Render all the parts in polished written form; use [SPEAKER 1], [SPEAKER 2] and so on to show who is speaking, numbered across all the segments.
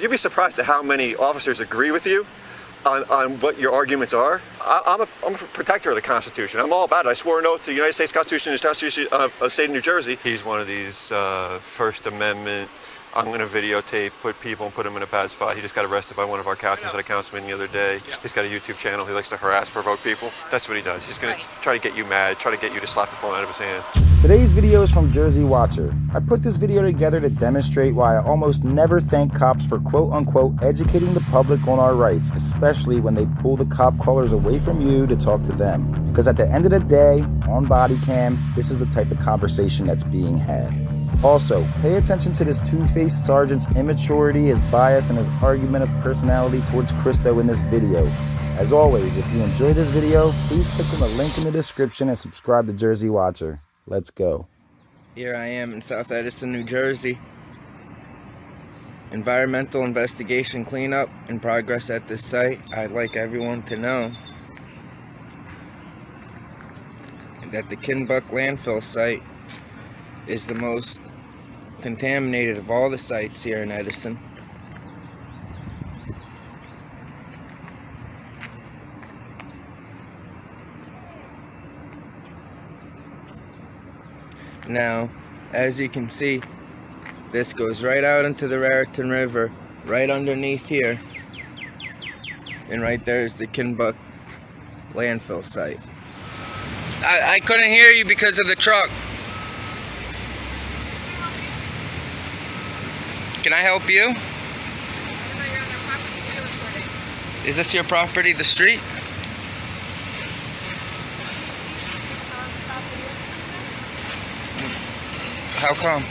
[SPEAKER 1] you'd be surprised at how many officers agree with you on what your arguments are. I'm a protector of the Constitution. I'm all about it. I swore an oath to the United States Constitution and the Constitution of the state of New Jersey. He's one of these First Amendment, I'm going to videotape, put people and put them in a bad spot. He just got arrested by one of our captains at a council meeting the other day. He's got a YouTube channel. He likes to harass, provoke people. That's what he does. He's going to try to get you mad, try to get you to slap the phone out of his hand.
[SPEAKER 2] Today's video is from Jersey Watcher. I put this video together to demonstrate why I almost never thank cops for quote-unquote educating the public on our rights, especially when they pull the cop callers away from you to talk to them. Because at the end of the day, on body cam, this is the type of conversation that's being had. Also, pay attention to this two-faced sergeant's immaturity, his bias, and his argument of personality towards Christo in this video. As always, if you enjoyed this video, please click on the link in the description and subscribe to Jersey Watcher. Let's go.
[SPEAKER 3] Here I am in South Edison, New Jersey. Environmental investigation cleanup in progress at this site. I'd like everyone to know that the Kennebuck landfill site is the most contaminated of all the sites here in Edison. Now, as you can see, this goes right out into the Raritan River, right underneath here, and right there is the Kennebuck landfill site. I couldn't hear you because of the truck. Can I help you? Is this your property, the street? How come?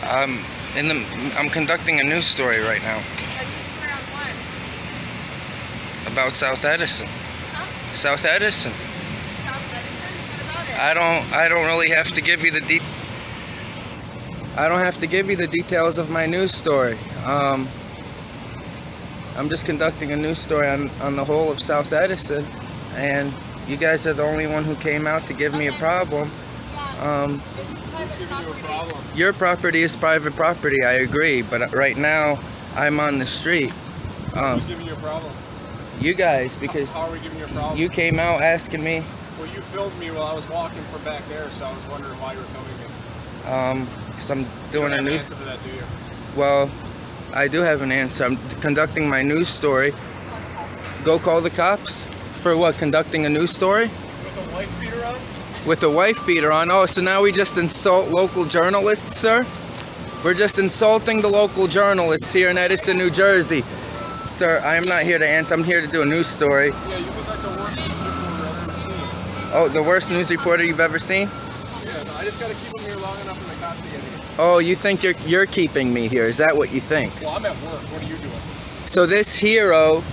[SPEAKER 3] I'm conducting a news story right now. About South Edison. Huh? South Edison.
[SPEAKER 4] South Edison? What about it?
[SPEAKER 3] I don't really have to give you the details of my news story. I'm just conducting a news story on the whole of South Edison, and you guys are the only one who came out to give me a problem.
[SPEAKER 4] Yeah, it's private property.
[SPEAKER 3] Your property is private property, I agree, but right now I'm on the street.
[SPEAKER 5] Who's giving you a problem?
[SPEAKER 3] You guys, because
[SPEAKER 5] how are we giving you a problem?
[SPEAKER 3] you came out asking me.
[SPEAKER 5] Well, you filmed me while I was walking from back there, so I was wondering why you were filming me.
[SPEAKER 3] Because I'm doing a
[SPEAKER 5] news.
[SPEAKER 3] news.
[SPEAKER 5] Answer for that, do you?
[SPEAKER 3] Well, I do have an answer. I'm conducting my news story. Go call the cops for what? Conducting a news story?
[SPEAKER 5] With a wife beater on?
[SPEAKER 3] With a wife beater on. Oh, so now we just insult local journalists, sir? We're just insulting the local journalists here in Edison, New Jersey. Sir, I am not here to answer. I'm here to do a news story.
[SPEAKER 5] Yeah, you look like the worst news reporter I've ever seen.
[SPEAKER 3] Oh, the worst news reporter you've ever seen?
[SPEAKER 5] Yeah, no, I just gotta keep them here long enough for the cops to get here.
[SPEAKER 3] Oh, you think you're keeping me here? Is that what you think?
[SPEAKER 5] Well, I'm at work. What are you doing?
[SPEAKER 3] So this hero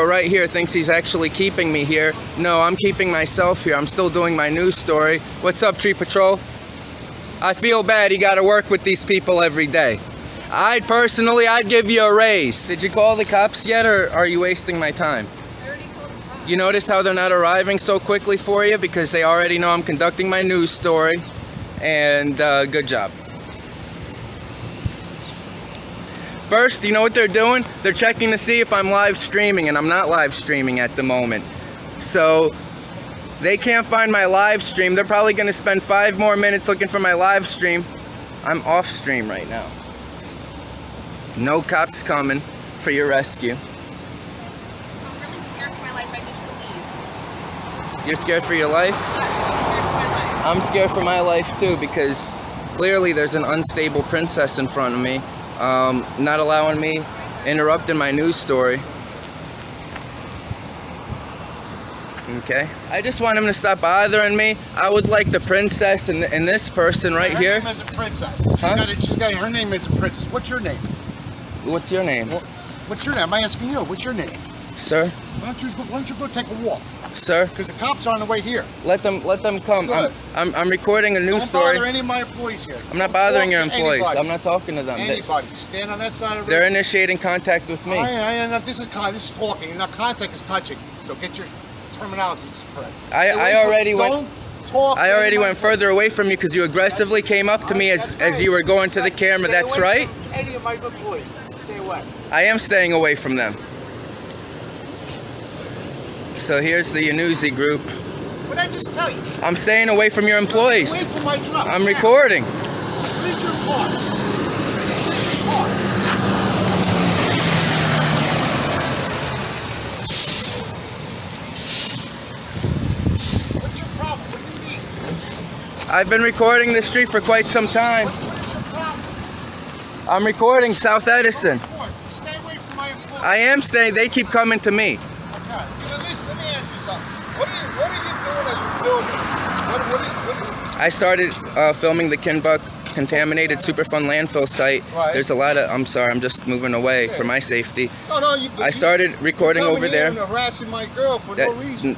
[SPEAKER 3] right here thinks he's actually keeping me here. No, I'm keeping myself here. I'm still doing my news story. What's up, Tree Patrol? I feel bad. You got to work with these people every day. I'd give you a raise. Did you call the cops yet, or are you wasting my time?
[SPEAKER 4] I already called the cops.
[SPEAKER 3] You notice how they're not arriving so quickly for you? Because they already know I'm conducting my news story. And good job. First, you know what they're doing? They're checking to see if I'm live streaming, and I'm not live streaming at the moment. So they can't find my live stream. They're probably going to spend 5 more minutes looking for my live stream. I'm off stream right now. No cops coming for your rescue.
[SPEAKER 4] I'm really scared for my life. I need you to leave.
[SPEAKER 3] You're scared for your life?
[SPEAKER 4] Yes, I'm scared for my life.
[SPEAKER 3] I'm scared for my life too, because clearly there's an unstable princess in front of me, not allowing me interrupting my news story. Okay, I just want him to stop bothering me. I would like the princess and this person right here.
[SPEAKER 5] Her name isn't Princess.
[SPEAKER 3] Huh?
[SPEAKER 5] Her name isn't Princess. What's your name?
[SPEAKER 3] What's your name?
[SPEAKER 5] Well, what's your name? I'm asking you. What's your name?
[SPEAKER 3] Sir?
[SPEAKER 5] Why don't you go take a walk?
[SPEAKER 3] Sir?
[SPEAKER 5] Because the cops are on the way here.
[SPEAKER 3] Let them come.
[SPEAKER 5] Good.
[SPEAKER 3] I'm recording a news
[SPEAKER 5] Don't
[SPEAKER 3] story.
[SPEAKER 5] bother any of my employees here.
[SPEAKER 3] I'm not
[SPEAKER 5] Don't
[SPEAKER 3] bothering
[SPEAKER 5] talk
[SPEAKER 3] your
[SPEAKER 5] to
[SPEAKER 3] employees.
[SPEAKER 5] anybody.
[SPEAKER 3] I'm not talking to them.
[SPEAKER 5] Anybody. Stand on that side of the
[SPEAKER 3] They're
[SPEAKER 5] road.
[SPEAKER 3] initiating contact with me.
[SPEAKER 5] This is talking. Now contact is touching. So get your terminology correct.
[SPEAKER 3] I already went.
[SPEAKER 5] Don't talk.
[SPEAKER 3] I already went further away from you because you aggressively came up to me as you were going to the camera. That's right.
[SPEAKER 5] Any of my employees, stay away.
[SPEAKER 3] I am staying away from them. So here's the Yanuzi group.
[SPEAKER 5] What did I just tell you?
[SPEAKER 3] I'm staying away from your employees.
[SPEAKER 5] Away from my truck.
[SPEAKER 3] I'm
[SPEAKER 5] Now,
[SPEAKER 3] recording.
[SPEAKER 5] Where's your car? Where's your car? What's your problem? What do you need?
[SPEAKER 3] I've been recording this street for quite some time.
[SPEAKER 5] What is your problem?
[SPEAKER 3] I'm recording South Edison.
[SPEAKER 5] Stay away from my employees.
[SPEAKER 3] I am staying. They keep coming to me.
[SPEAKER 5] Okay. Listen, let me ask you something. What are you doing as you're filming? What
[SPEAKER 3] I started filming the Kenbuck contaminated Superfund landfill site.
[SPEAKER 5] Right.
[SPEAKER 3] There's a lot of, I'm sorry, I'm just moving away for my safety.
[SPEAKER 5] No,
[SPEAKER 3] I started recording over there.
[SPEAKER 5] And harassing my girl for no reason.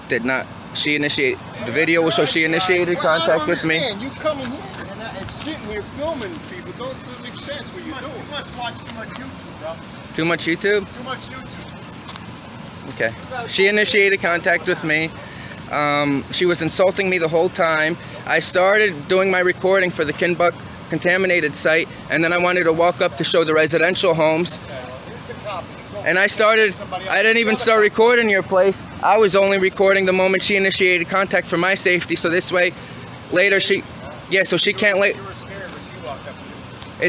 [SPEAKER 3] Did not, she initiated, the video will show she initiated contact with me.
[SPEAKER 5] You coming here and sitting here filming people don't make sense what you're doing. You must watch too much YouTube, bro.
[SPEAKER 3] Too much YouTube?
[SPEAKER 5] Too much YouTube.
[SPEAKER 3] Okay. She initiated contact with me. She was insulting me the whole time. I started doing my recording for the Kenbuck contaminated site, and then I wanted to walk up to show the residential homes.
[SPEAKER 5] Here's the copy.
[SPEAKER 3] And I didn't even start recording your place. I was only recording the moment she initiated contact for my safety, so this way, later so she can't
[SPEAKER 5] You were scared when she walked up to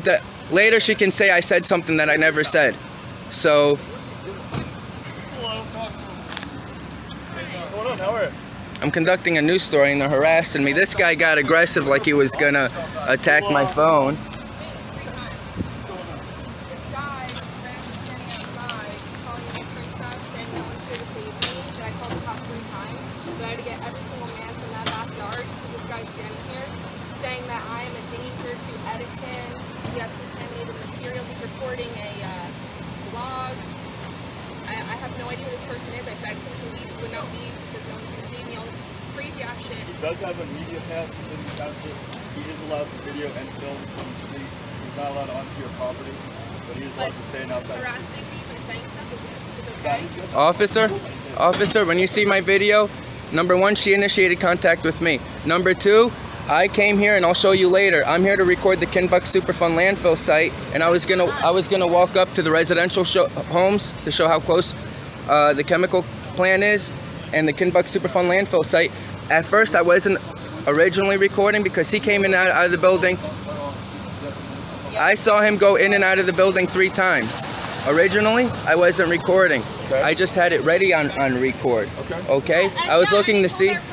[SPEAKER 5] you.
[SPEAKER 3] later she can say I said something that I never said. So,
[SPEAKER 5] Hello, talk to him. Hold on, how are you?
[SPEAKER 3] I'm conducting a news story and they're harassing me. This guy got aggressive like he was gonna attack my phone.
[SPEAKER 4] This guy ran standing outside, calling me a princess, saying no one's here to save me. That I called the cops 3 times. That I had to get every single man from that backyard because this guy's standing here, saying that I am a danger to Edison. He has contaminated material. He's reporting a blog. I have no idea who this person is. I begged him to leave. He would not leave. He says no one's going to save me. All this crazy ass shit.
[SPEAKER 6] He does have a media pass within the township. He is allowed to video and film from the street. He's not allowed onto your property, but he is allowed to stand outside.
[SPEAKER 4] Harassing me by saying stuff is okay.
[SPEAKER 3] Officer, when you see my video, number 1, she initiated contact with me. Number 2, I came here, and I'll show you later. I'm here to record the Kenbuck Superfund landfill site, and I was gonna walk up to the residential homes to show how close the chemical plant is, and the Kenbuck Superfund landfill site. At first, I wasn't originally recording because he came in and out of the building. I saw him go in and out of the building 3 times. Originally, I wasn't recording.
[SPEAKER 6] Okay.
[SPEAKER 3] I just had it ready on record. Okay? I was looking to see.
[SPEAKER 4] He told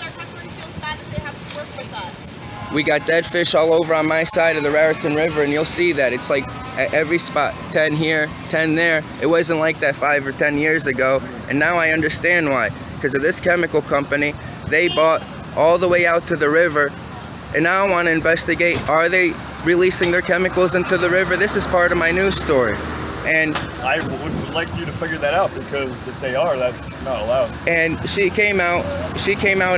[SPEAKER 4] our customer he feels bad that they have to work with us.
[SPEAKER 3] We got dead fish all over on my side of the Raritan River, and you'll see that. It's like at every spot, 10 here, 10 there. It wasn't like that 5 or 10 years ago, and now I understand why. Because of this chemical company, they bought all the way out to the river, and now I want to investigate, are they releasing their chemicals into the river? This is part of my news story. And
[SPEAKER 6] I would like you to figure that out, because if they are, that's not allowed.
[SPEAKER 3] and she came out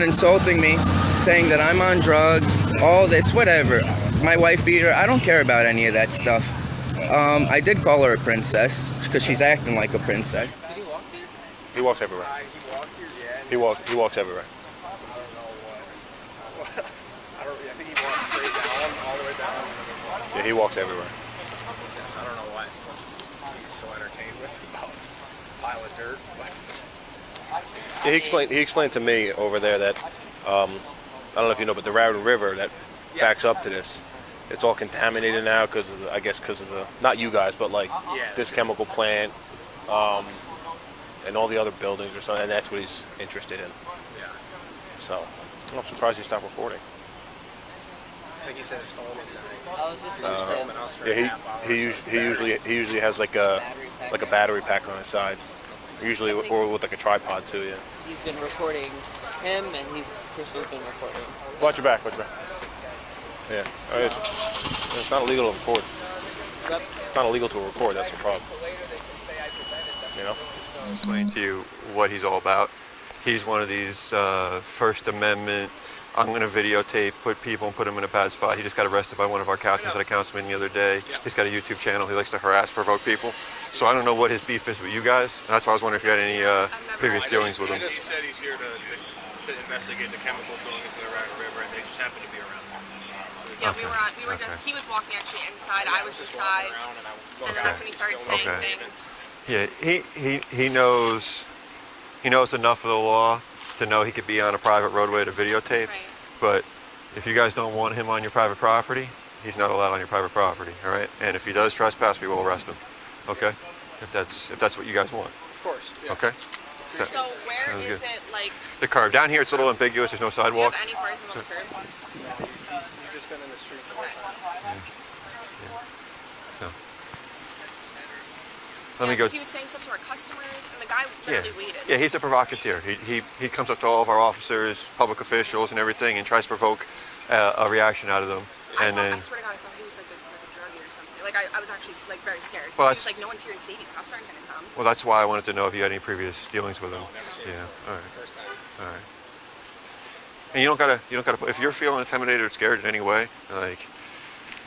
[SPEAKER 3] insulting me, saying that I'm on drugs, all this, whatever. My wife beat her. I don't care about any of that stuff. I did call her a princess because she's acting like a princess.
[SPEAKER 5] Did he walk here?
[SPEAKER 1] He walks everywhere.
[SPEAKER 5] He walked here, yeah.
[SPEAKER 1] He walks everywhere.
[SPEAKER 5] I don't know what. I think he walked straight down, all the way down.
[SPEAKER 1] Yeah, he walks everywhere.
[SPEAKER 5] Yes, I don't know what he's so entertained with about a pile of dirt. But
[SPEAKER 1] Yeah, he explained to me over there that I don't know if you know, but the Raritan River that backs up to this, it's all contaminated now because of the not you guys, but like this chemical plant and all the other buildings or something, and that's what he's interested in.
[SPEAKER 5] yeah,
[SPEAKER 1] So I'm surprised he stopped recording.
[SPEAKER 5] I think he said his phone was dying.
[SPEAKER 7] I was just
[SPEAKER 5] He was filming us for
[SPEAKER 1] Yeah,
[SPEAKER 5] a half hour.
[SPEAKER 1] he usually has like a battery pack on his side, usually or with like a tripod too. Yeah.
[SPEAKER 7] He's been recording him, and Crystal's been recording.
[SPEAKER 1] Watch your back. Watch your back. Yeah. All right. It's not illegal to record. It's not illegal to record. That's the problem. You know. I'll explain to you what he's all about. He's one of these First Amendment. I'm going to videotape, put people and put them in a bad spot. He just got arrested by one of our captains at a council meeting the other day. He's got a YouTube channel. He likes to harass, provoke people. So I don't know what his beef is with you guys. And that's why I was wondering if you had any previous dealings with him.
[SPEAKER 5] He said he's here to to investigate the chemicals going into the River, and they just happened to be around there.
[SPEAKER 4] Yeah, we were just, he was walking actually inside, I was
[SPEAKER 5] just
[SPEAKER 4] inside,
[SPEAKER 5] walking around, and
[SPEAKER 4] and then that's when he started saying things.
[SPEAKER 1] Yeah, he knows enough of the law to know he could be on a private roadway to videotape.
[SPEAKER 4] Right.
[SPEAKER 1] But if you guys don't want him on your private property, he's not allowed on your private property. All right. And if he does trespass, we will arrest him. Okay. If that's what you guys want.
[SPEAKER 5] Of course. Yeah.
[SPEAKER 1] Okay.
[SPEAKER 4] So where
[SPEAKER 1] sounds
[SPEAKER 4] is
[SPEAKER 1] good.
[SPEAKER 4] it, like,
[SPEAKER 1] The curb down here, it's a little ambiguous. There's no
[SPEAKER 4] do you
[SPEAKER 1] sidewalk.
[SPEAKER 4] have any parking on the curb?
[SPEAKER 5] You've just been in the street the whole time.
[SPEAKER 1] So. Let me go.
[SPEAKER 4] He was saying stuff to our customers, and the guy literally waited.
[SPEAKER 1] Yeah, he's a provocateur. He comes up to all of our officers, public officials, and everything, and tries to provoke a reaction out of them. And
[SPEAKER 4] I
[SPEAKER 1] then,
[SPEAKER 4] swear to God, I thought he was like a druggie or something. Like I was actually like very scared.
[SPEAKER 1] Well,
[SPEAKER 4] He was like, no one's here to save you. Cops aren't gonna come.
[SPEAKER 1] well, that's why I wanted to know if you had any previous dealings with him.
[SPEAKER 5] Never seen it
[SPEAKER 1] Yeah.
[SPEAKER 5] before.
[SPEAKER 1] All right.
[SPEAKER 5] First time.
[SPEAKER 1] All right. And you don't gotta. If you're feeling intimidated or scared in any way, like,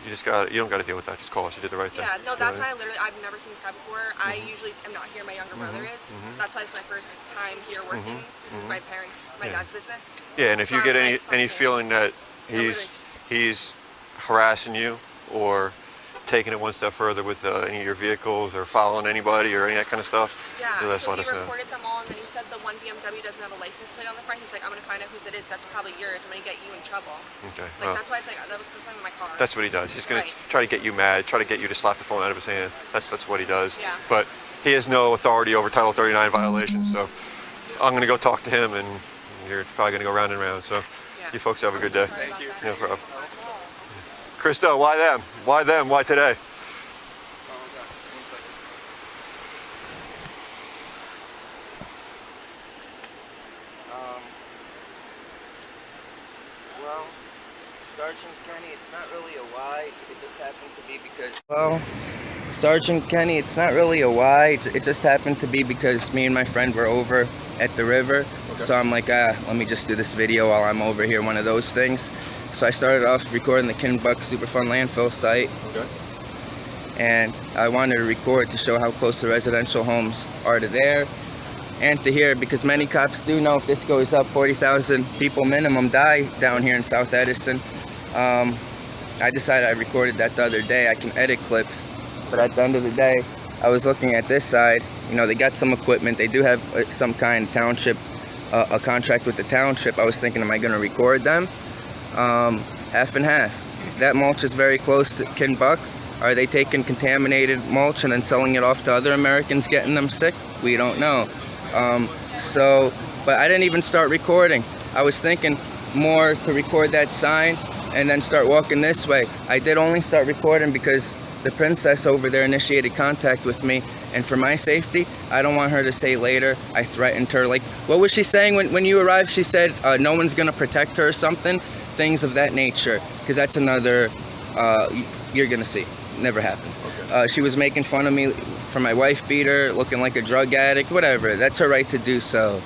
[SPEAKER 1] you don't gotta deal with that. Just call us. You did the right thing.
[SPEAKER 4] Yeah, no,
[SPEAKER 1] You know
[SPEAKER 4] that's
[SPEAKER 1] what I
[SPEAKER 4] why I've never seen this guy before. I usually am not here. My younger brother is. That's why it's my first time here working. This is my dad's business.
[SPEAKER 1] mean? Yeah, and if
[SPEAKER 4] So
[SPEAKER 1] you
[SPEAKER 4] I
[SPEAKER 1] get
[SPEAKER 4] was
[SPEAKER 1] any
[SPEAKER 4] like,
[SPEAKER 1] any
[SPEAKER 4] fuck it.
[SPEAKER 1] feeling that
[SPEAKER 4] literally.
[SPEAKER 1] he's harassing you or taking it one step further with any of your vehicles or following anybody or any of that kind of stuff,
[SPEAKER 4] Yeah,
[SPEAKER 1] just
[SPEAKER 4] so
[SPEAKER 1] let
[SPEAKER 4] he
[SPEAKER 1] us know.
[SPEAKER 4] reported them all, and then he said the one BMW doesn't have a license plate on the front. He's like, I'm gonna find out whose it is. That's probably yours. I'm gonna get you in trouble.
[SPEAKER 1] Okay.
[SPEAKER 4] Like that's why it's like that was the time in my car.
[SPEAKER 1] That's what he does. He's going
[SPEAKER 4] Right.
[SPEAKER 1] to try to get you mad, try to get you to slap the phone out of his hand. That's what he does.
[SPEAKER 4] Yeah.
[SPEAKER 1] But he has no authority over Title 39 violations, so I'm going to go talk to him, and you're probably going to go round and round. So
[SPEAKER 4] Yeah.
[SPEAKER 1] you folks have a
[SPEAKER 4] I'm
[SPEAKER 1] good
[SPEAKER 4] so
[SPEAKER 1] day.
[SPEAKER 4] sorry about that.
[SPEAKER 1] No problem. Christo, why them? Why them? Why today?
[SPEAKER 3] Well, Sergeant Kenney, it's not really a why. It just happened to be because. Well, Sergeant Kenney, it's not really a why. It just happened to be because me and my friend were over at the river.
[SPEAKER 1] Okay.
[SPEAKER 3] So I'm like, let me just do this video while I'm over here. One of those things. So I started off recording the Kenbuck Superfund landfill site.
[SPEAKER 1] Okay.
[SPEAKER 3] And I wanted to record to show how close the residential homes are to there and to here, because many cops do know if this goes up, 40,000 people minimum die down here in South Edison. I decided I recorded that the other day. I can edit clips, but at the end of the day, I was looking at this side. You know, they got some equipment. They do have some kind of township, a contract with the township. I was thinking, am I going to record them? Half and half. That mulch is very close to Kenbuck. Are they taking contaminated mulch and then selling it off to other Americans, getting them sick? We don't know. But I didn't even start recording. I was thinking more to record that sign and then start walking this way. I did only start recording because the princess over there initiated contact with me, and for my safety, I don't want her to say later I threatened her. Like, what was she saying when you arrived? She said no one's gonna protect her or something, things of that nature, because that's another, you're gonna see, never happened.
[SPEAKER 1] Okay.
[SPEAKER 3] She was making fun of me for my wife beater, looking like a drug addict, whatever. That's her right to do so.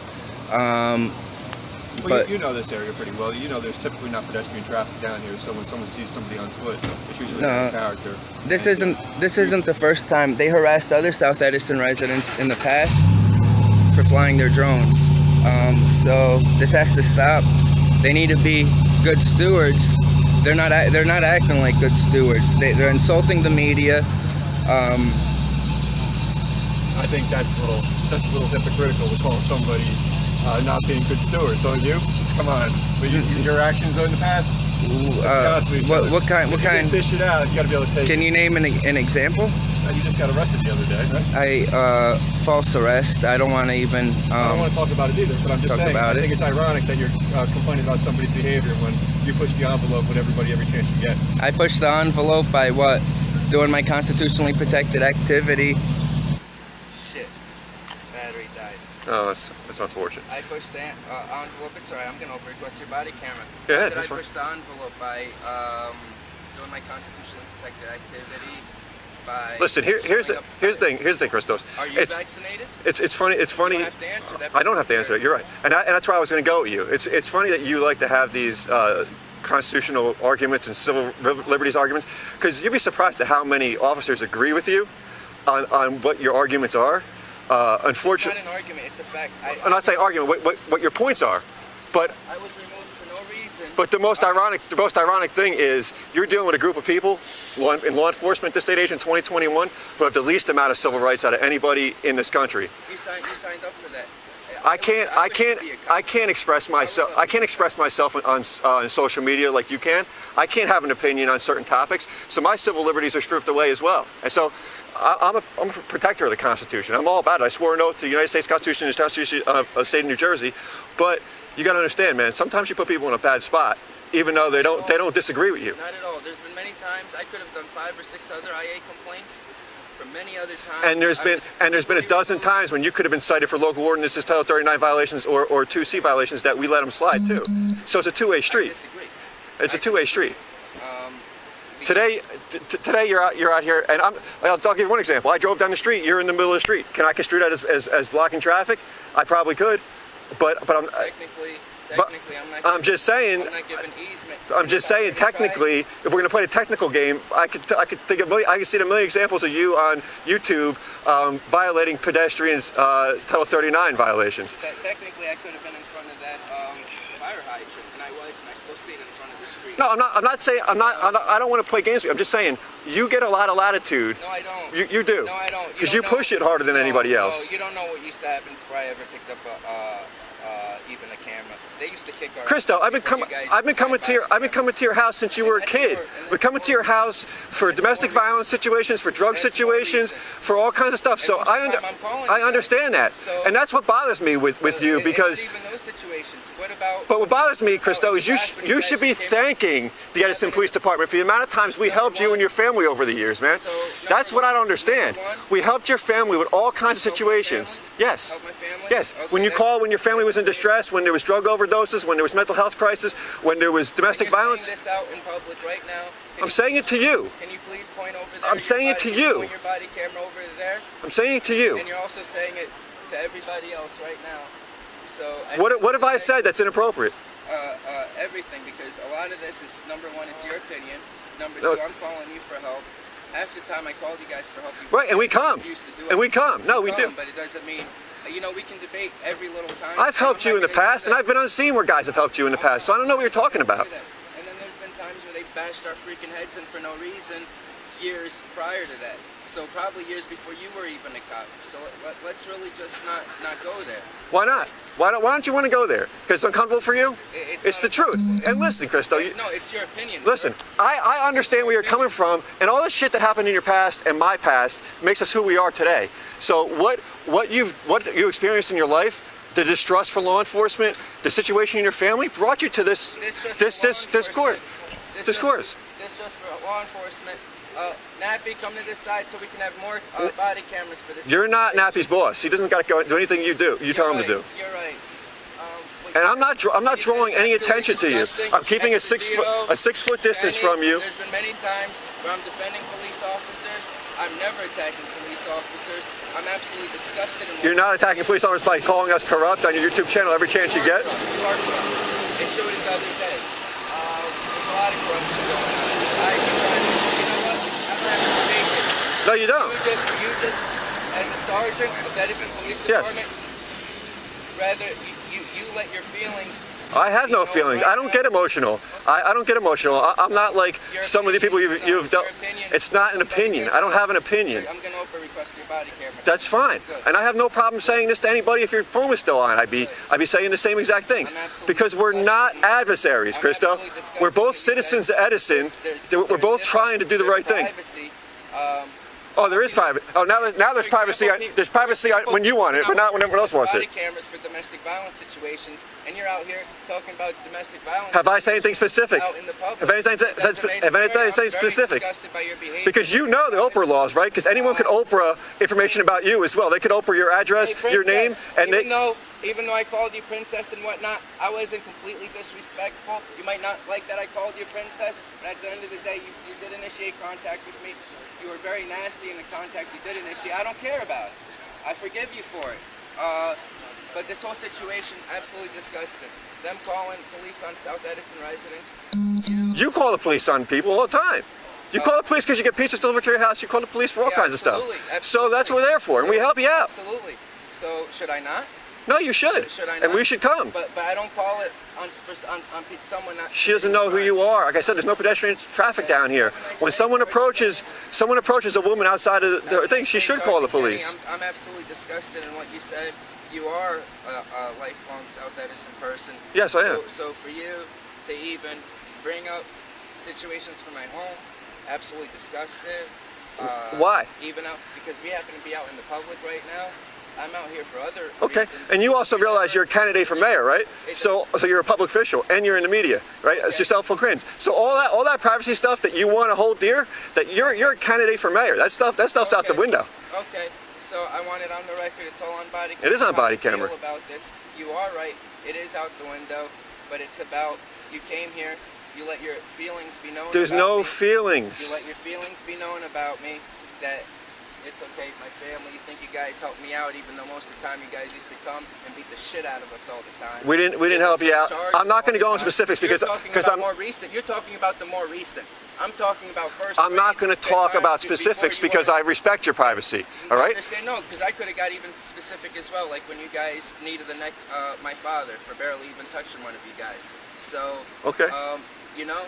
[SPEAKER 1] Well,
[SPEAKER 3] But-
[SPEAKER 1] you know this area pretty well. You know there's typically not pedestrian traffic down here, so when someone sees somebody on foot, it's usually a character.
[SPEAKER 3] This isn't the first time. They harassed other South Edison residents in the past for flying their drones. So this has to stop. They need to be good stewards. They're not acting like good stewards. They're insulting the media.
[SPEAKER 1] I think that's a little hypocritical to call somebody not being good steward. So you, come on, but your actions in the past.
[SPEAKER 3] What kind?
[SPEAKER 1] If you dish it out, you got to be able to take.
[SPEAKER 3] Can you name an example?
[SPEAKER 1] You just got arrested the other day, right?
[SPEAKER 3] False arrest. I don't want to even.
[SPEAKER 1] I don't want to talk about it either, but I'm just
[SPEAKER 3] talk
[SPEAKER 1] saying.
[SPEAKER 3] about
[SPEAKER 1] I
[SPEAKER 3] it.
[SPEAKER 1] think it's ironic that you're complaining about somebody's behavior when you push the envelope with everybody every chance you get.
[SPEAKER 3] I pushed the envelope by what? Doing my constitutionally protected activity. Shit. Battery died.
[SPEAKER 1] Oh, that's unfortunate.
[SPEAKER 3] I pushed the envelope. It's alright. I'm gonna request your body camera.
[SPEAKER 1] Yeah,
[SPEAKER 3] Did
[SPEAKER 1] that's
[SPEAKER 3] I
[SPEAKER 1] fine.
[SPEAKER 3] push the envelope by doing my constitutionally protected activity? By
[SPEAKER 1] Listen, here's the thing, Christos.
[SPEAKER 3] Are you
[SPEAKER 1] It's
[SPEAKER 3] vaccinated?
[SPEAKER 1] it's funny. It's funny.
[SPEAKER 3] You don't have to answer that.
[SPEAKER 1] I don't have to answer it. You're right, and that's why I was going to go with you. It's funny that you like to have these constitutional arguments and civil liberties arguments, because you'd be surprised at how many officers agree with you on what your arguments are. Unfortunately,
[SPEAKER 3] It's not an argument. It's a fact.
[SPEAKER 1] I'm not saying argument. What your points are. But
[SPEAKER 3] I was removed for no reason.
[SPEAKER 1] But the most ironic thing is you're dealing with a group of people in law enforcement this day and age in 2021 who have the least amount of civil rights out of anybody in this country.
[SPEAKER 3] You signed up for that.
[SPEAKER 1] I can't express myself. I can't express myself on social media like you can. I can't have an opinion on certain topics. So my civil liberties are stripped away as well. And so I'm a protector of the Constitution. I'm all about it. I swore an oath to the United States Constitution and the Constitution of the state of New Jersey. But you got to understand, man. Sometimes you put people in a bad spot, even though they don't disagree with you.
[SPEAKER 3] Not at all. There's been many times I could have done 5 or 6 other IA complaints. From many other times.
[SPEAKER 1] And there's been a dozen times when you could have been cited for local ordinances, Title 39 violations, or 2C violations that we let them slide too. So it's a two-way street.
[SPEAKER 3] I disagree.
[SPEAKER 1] It's a two-way street. Today you're out here, and I'll give you one example. I drove down the street. You're in the middle of the street. Can I construe that as blocking traffic? I probably could, but I'm
[SPEAKER 3] technically I'm
[SPEAKER 1] just saying.
[SPEAKER 3] I'm not giving easement.
[SPEAKER 1] I'm just saying, technically, if we're going to play a technical game, I could see a million examples of you on YouTube violating pedestrians' Title 39 violations.
[SPEAKER 3] Technically, I could have been in front of that fire hydrant, and I was, and I still stayed in front of the street.
[SPEAKER 1] No, I'm not saying I don't want to play games with you. I'm just saying you get a lot of latitude.
[SPEAKER 3] No, I don't.
[SPEAKER 1] You do.
[SPEAKER 3] No, I don't.
[SPEAKER 1] Because you push it harder than anybody else.
[SPEAKER 3] No, you don't know what used to happen before I ever picked up even a camera. They used to kick our
[SPEAKER 1] Christo, I've been coming to your house since you were a kid. We're coming to your house for domestic violence situations, for drug situations, for all kinds of stuff. So I understand that, and that's what bothers me with you, because.
[SPEAKER 3] Even those situations. What about?
[SPEAKER 1] But what bothers me, Christo, is you should be thanking the Edison Police Department for the amount of times we helped you and your family over the years, man. That's what I don't understand. We helped your family with all kinds of situations. Yes.
[SPEAKER 3] Help my family?
[SPEAKER 1] Yes.
[SPEAKER 3] Okay,
[SPEAKER 1] When you called, when your family was in distress, when there was drug overdoses, when there was mental health crisis, when there was domestic violence.
[SPEAKER 3] You're saying this out in public right now.
[SPEAKER 1] I'm saying it to you.
[SPEAKER 3] Can you please point over there?
[SPEAKER 1] I'm saying it to you.
[SPEAKER 3] Point your body camera over there.
[SPEAKER 1] I'm saying it to you.
[SPEAKER 3] And you're also saying it to everybody else right now. So.
[SPEAKER 1] What have I said that's inappropriate?
[SPEAKER 3] Everything, because a lot of this is, number one, it's your opinion. Number
[SPEAKER 1] No.
[SPEAKER 3] two, I'm calling you for help. Half the time I called you guys for help.
[SPEAKER 1] Right, and we come. And we come. No, we do.
[SPEAKER 3] But it doesn't mean, you know, we can debate every little time.
[SPEAKER 1] I've helped you in the past, and I've been on the scene where guys have helped you in the past, so I don't know what you're talking about.
[SPEAKER 3] And then there's been times where they bashed our freaking heads in for no reason years prior to that. So probably years before you were even a cop. So let's really just not go there.
[SPEAKER 1] Why not? Why don't you want to go there? Because it's uncomfortable for you? It's the truth. And listen, Christo.
[SPEAKER 3] No, it's your opinion.
[SPEAKER 1] Listen,
[SPEAKER 3] sir.
[SPEAKER 1] I understand where you're coming from, and all the shit that happened in your past and my past makes us who we are today. So what you experienced in your life, the distrust for law enforcement, the situation in your family, brought you to this course. Distrust
[SPEAKER 3] for law enforcement. Nappy, come to this side so we can have more body cameras for this.
[SPEAKER 1] You're not Nappy's boss. He doesn't got to do anything you do. You tell him to do.
[SPEAKER 3] You're right.
[SPEAKER 1] And I'm not drawing any attention to you. I'm keeping a 6 foot distance from you.
[SPEAKER 3] There's been many times where I'm defending police officers. I'm never attacking police officers. I'm absolutely disgusted.
[SPEAKER 1] You're not attacking police officers by calling us corrupt on your YouTube channel every chance you get?
[SPEAKER 3] You are corrupt. They showed it the other day. There's a lot of corruption going on.
[SPEAKER 1] No, you don't.
[SPEAKER 3] You just, as a sergeant of the Edison Police Department, rather you let your feelings.
[SPEAKER 1] I have no feelings. I don't get emotional. I don't get emotional. I'm not like some of the people you've dealt. It's not an opinion. I don't have an opinion.
[SPEAKER 3] I'm gonna open request your body camera.
[SPEAKER 1] That's fine. And I have no problem saying this to anybody if your phone was still on. I'd be saying the same exact things. Because we're not adversaries, Christo. We're both citizens of Edison. We're both trying to do the right thing. Oh, there is private. Oh, now there's privacy. There's privacy when you want it, but not when everyone else wants it.
[SPEAKER 3] Body cameras for domestic violence situations, and you're out here talking about domestic violence.
[SPEAKER 1] Have I said anything specific?
[SPEAKER 3] Out in the public.
[SPEAKER 1] Have anything said specific? Because you know the Oprah laws, right? Because anyone could Oprah information about you as well. They could Oprah your address, your name, and
[SPEAKER 3] even though I called you princess and whatnot, I wasn't completely disrespectful. You might not like that I called you princess, but at the end of the day, you did initiate contact with me. You were very nasty in the contact you did initiate. I don't care about it. I forgive you for it. But this whole situation, absolutely disgusting. Them calling police on South Edison residents.
[SPEAKER 1] You call the police on people all the time. You call the police because you get pizzas delivered to your house. You call the police for all kinds of stuff.
[SPEAKER 3] Absolutely.
[SPEAKER 1] So that's what we're there for, and we help you out.
[SPEAKER 3] Absolutely. So should I not?
[SPEAKER 1] No, you should.
[SPEAKER 3] Should I
[SPEAKER 1] And
[SPEAKER 3] not?
[SPEAKER 1] we should come.
[SPEAKER 3] But I don't call it on someone not.
[SPEAKER 1] She doesn't know who you are. Like I said, there's no pedestrian traffic down here. When someone approaches a woman outside of the thing, she should call the police.
[SPEAKER 3] Kenny, I'm absolutely disgusted in what you said. You are a lifelong South Edison person.
[SPEAKER 1] Yes, I am.
[SPEAKER 3] So for you to even bring up situations from my home, absolutely disgusted.
[SPEAKER 1] Why?
[SPEAKER 3] Even out because we happen to be out in the public right now. I'm out here for other
[SPEAKER 1] Okay,
[SPEAKER 3] reasons.
[SPEAKER 1] and you also realize you're a candidate for mayor, right? So you're a public official, and you're in the media, right? It's yourself proclaimed. So all that privacy stuff that you want to hold dear, that you're a candidate for mayor. That stuff's out the window.
[SPEAKER 3] Okay, so I want it on the record. It's all on body camera.
[SPEAKER 1] It is on body
[SPEAKER 3] How I feel
[SPEAKER 1] camera.
[SPEAKER 3] about this. You are right. It is out the window, but it's about you came here. You let your feelings be known.
[SPEAKER 1] There's
[SPEAKER 3] about
[SPEAKER 1] no
[SPEAKER 3] me.
[SPEAKER 1] feelings.
[SPEAKER 3] You let your feelings be known about me. That it's okay, my family. You think you guys helped me out, even though most of the time you guys used to come and beat the shit out of us all the time.
[SPEAKER 1] We didn't help you out. I'm not going to go into specifics because I'm
[SPEAKER 3] more recent. You're talking about the more recent. I'm talking about first.
[SPEAKER 1] I'm not going to talk about specifics because I respect your privacy. All right?
[SPEAKER 3] No, because I could have got even specific as well. Like when you guys needed the neck, my father for barely even touching one of you guys. So
[SPEAKER 1] Okay.
[SPEAKER 3] You know,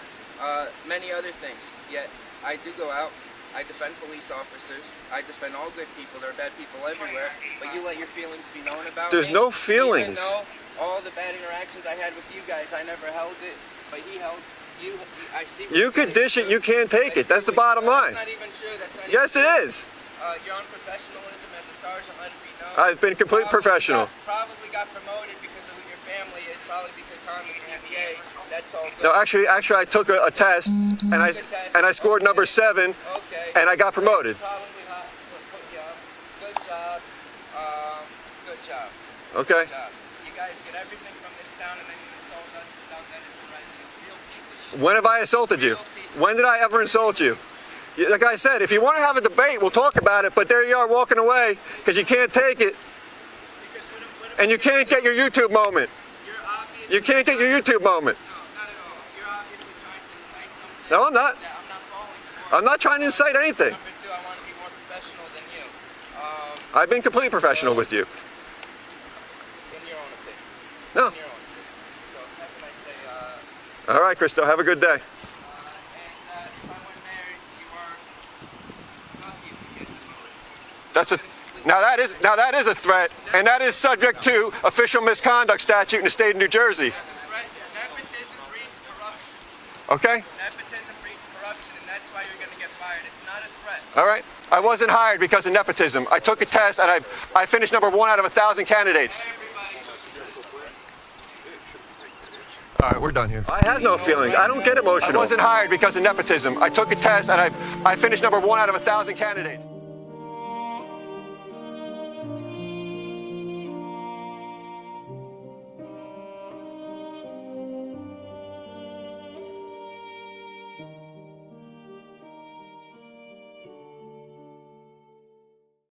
[SPEAKER 3] many other things. Yet I do go out. I defend police officers. I defend all good people. There are bad people everywhere. But you let your feelings be known about
[SPEAKER 1] There's
[SPEAKER 3] me.
[SPEAKER 1] no feelings.
[SPEAKER 3] Even though all the bad interactions I had with you guys, I never held it. But he held you. I see. What
[SPEAKER 1] You could dish it, you can't take it. That's the bottom line.
[SPEAKER 3] That's not even true. That's not
[SPEAKER 1] Yes,
[SPEAKER 3] even
[SPEAKER 1] it
[SPEAKER 3] true.
[SPEAKER 1] is.
[SPEAKER 3] Your unprofessionalism as a sergeant, let it be known.
[SPEAKER 1] I've been complete professional.
[SPEAKER 3] Probably got promoted because of who your family is. Probably because Han was PPA. That's all good.
[SPEAKER 1] No, actually, I took a test and I scored number 7,
[SPEAKER 3] Okay.
[SPEAKER 1] and I got promoted.
[SPEAKER 3] Probably hot. Yeah. Good job. Good job.
[SPEAKER 1] Okay.
[SPEAKER 3] Good job. You guys get everything from this town, and then you insult us, the South Edison residents. Real piece of shit.
[SPEAKER 1] When have I assaulted you? When did I ever insult you? Like I said, if you want to have a debate, we'll talk about it, but there you are walking away because you can't take it.
[SPEAKER 3] Because
[SPEAKER 1] And you can't get your YouTube moment.
[SPEAKER 3] you're obviously
[SPEAKER 1] You can't get your YouTube moment.
[SPEAKER 3] No, not at all. You're obviously trying to incite something
[SPEAKER 1] No, I'm not.
[SPEAKER 3] that I'm not falling for.
[SPEAKER 1] I'm not trying to incite anything.
[SPEAKER 3] Number two, I want to be more professional than you.
[SPEAKER 1] I've been completely professional with you.
[SPEAKER 3] In your own opinion.
[SPEAKER 1] No.
[SPEAKER 3] In your own opinion. So have a nice day.
[SPEAKER 1] All right, Christo, have a good day.
[SPEAKER 3] And if I went there, you were lucky if you get demoted.
[SPEAKER 1] That's a now that is a threat, and that is subject to official misconduct statute in the state of New Jersey.
[SPEAKER 3] That's a threat. Nepotism breeds corruption.
[SPEAKER 1] Okay?
[SPEAKER 3] Nepotism breeds corruption, and that's why you're going to get fired. It's not a threat.
[SPEAKER 1] All right. I wasn't hired because of nepotism. I took a test and I finished number 1 out of 1,000 candidates. All right, we're done here. I have no feelings. I don't get emotional. I wasn't hired because of nepotism. I took a test and I finished number 1 out of 1,000 candidates.